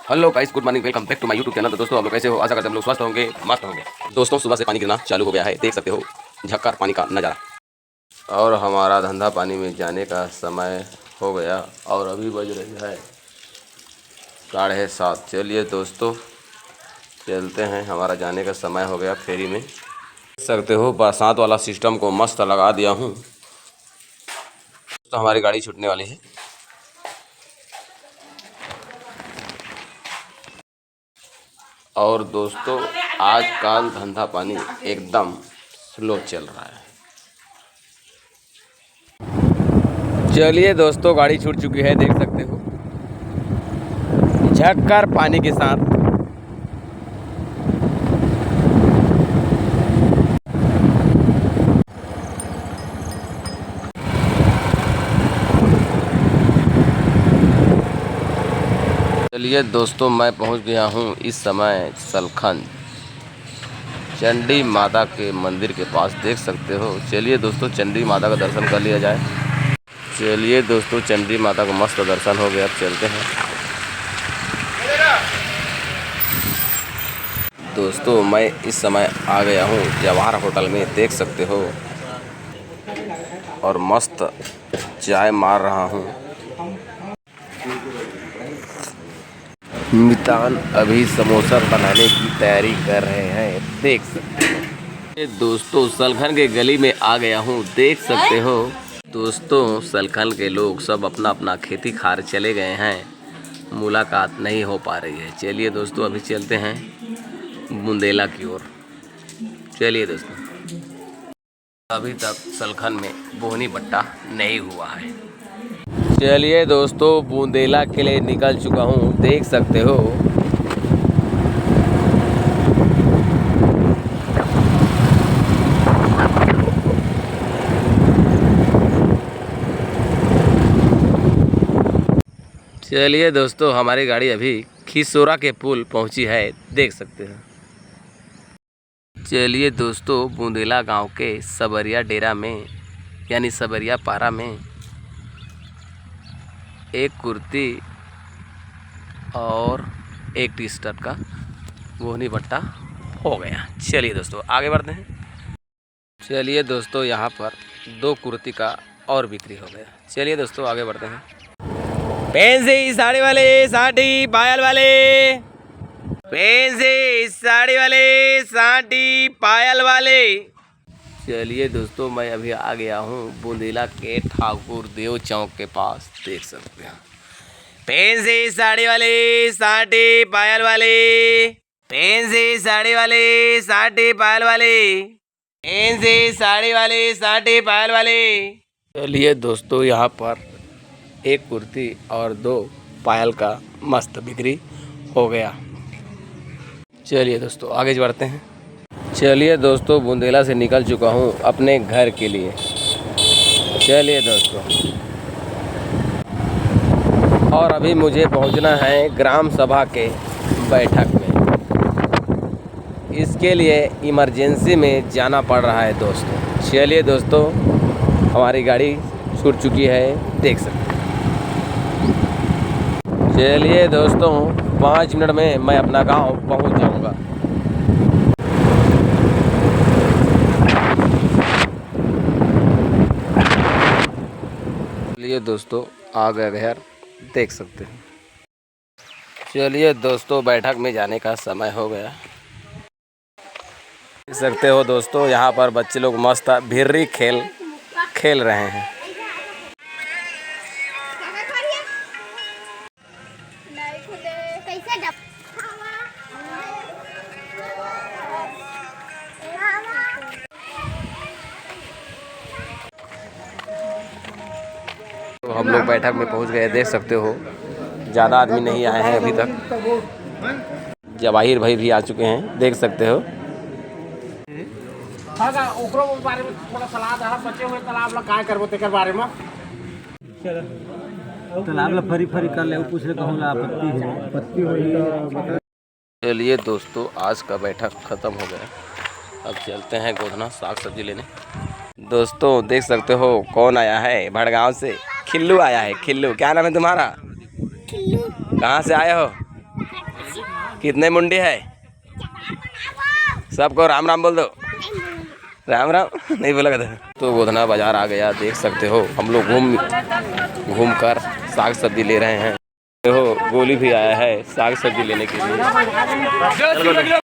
Hello guys, good morning, welcome back to my YouTube channel. तो दोस्तों आप लोग कैसे हो? आशा करते हैं हम लोग स्वस्थ होंगे, मस्त होंगे। दोस्तों सुबह से पानी गिरना चालू हो गया है, देख सकते हो झक्कार पानी का नज़ारा। और हमारा धंधा पानी में जाने का समय हो गया और अभी बज रही है 7:30। चलिए दोस्तों चलते हैं, हमारा जाने का समय हो गया फेरी में। देख सकते हो बरसात वाला सिस्टम को मस्त लगा दिया हूँ। तो हमारी गाड़ी छूटने वाली है। और दोस्तों आजकल धंधा पानी एकदम स्लो चल रहा है। चलिए दोस्तों गाड़ी छूट चुकी है, देख सकते हो झक्कर पानी के साथ। चलिए दोस्तों मैं पहुंच गया हूं इस समय सलखन चंडी माता के मंदिर के पास, देख सकते हो। चलिए दोस्तों चंडी माता का दर्शन कर लिया जाए। चलिए दोस्तों चंडी माता का मस्त दर्शन हो गया, अब चलते हैं। दोस्तों मैं इस समय आ गया हूँ जवाहर होटल में, देख सकते हो, और मस्त चाय मार रहा हूँ। मितान अभी समोसा बनाने की तैयारी कर रहे हैं, देख सकते हो। दोस्तों सलखन के गली में आ गया हूँ, देख सकते हो। दोस्तों सलखन के लोग सब अपना अपना खेती खार चले गए हैं, मुलाकात नहीं हो पा रही है। चलिए दोस्तों अभी चलते हैं बुंदेला की ओर। चलिए दोस्तों अभी तक सलखन में बोहनी बट्टा नहीं हुआ है। चलिए दोस्तों बुंदेला के लिए निकल चुका हूँ, देख सकते हो। चलिए दोस्तों हमारी गाड़ी अभी खिसोरा के पुल पहुँची है, देख सकते हो। चलिए दोस्तों बुंदेला गांव के सबरिया डेरा में यानी सबरिया पारा में एक कुर्ती और एक टी शर्ट का बोहनी बट्टा हो गया। चलिए दोस्तों आगे बढ़ते हैं। चलिए दोस्तों यहाँ पर 2 कुर्ती का और बिक्री हो गया। चलिए दोस्तों आगे बढ़ते हैं। फैंसी साड़ी वाले, साड़ी पायल वाले, फैंसी साड़ी वाले, साड़ी पायल वाले। चलिए दोस्तों मैं अभी आ गया हूँ बुंदेला के ठाकुर देव चौक के पास, देख सकते हैं। फैंसी साड़ी वाले, साड़ी पायल वाले, फैंसी साड़ी वाले, साड़ी पायल वाले, फैंसी साड़ी वाले, साड़ी पायल वाले। चलिए दोस्तों यहाँ पर 1 कुर्ती और 2 पायल का मस्त बिक्री हो गया। चलिए दोस्तों आगे बढ़ते हैं। चलिए दोस्तों बुंदेला से निकल चुका हूँ अपने घर के लिए। चलिए दोस्तों और अभी मुझे पहुँचना है ग्राम सभा के बैठक में। इसके लिए इमरजेंसी में जाना पड़ रहा है दोस्तों। चलिए दोस्तों हमारी गाड़ी छूट चुकी है, देख सकते हैं। चलिए दोस्तों 5 मिनट में मैं अपना गांव पहुंच जाऊंगा। चलिए दोस्तों आ गए घर, देख सकते हैं। चलिए दोस्तों बैठक में जाने का समय हो गया। देख सकते हो दोस्तों यहाँ पर बच्चे लोग मस्त भिर्री खेल रहे हैं। तो हम लोग बैठक में पहुंच गए, देख सकते हो। ज़्यादा आदमी नहीं आए हैं अभी तक। जवाहिर भाई भी आ चुके हैं, देख सकते हो। चलिए दोस्तों आज का बैठक ख़त्म हो गया, अब चलते हैं गोधना साग सब्जी लेने। दोस्तों देख सकते हो कौन आया है, भड़गांव से खिल्लू आया है। खिल्लू, क्या नाम है तुम्हारा? खिल्लू। कहाँ से आए हो? कितने मुंडे है? सबको राम राम बोल दो। राम राम नहीं बोला था। तो गोधना बाजार आ गया, देख सकते हो। हम लोग घूम कर साग सब्जी ले रहे हैं। देखो गोली भी आया है साग सब्जी लेने के लिए।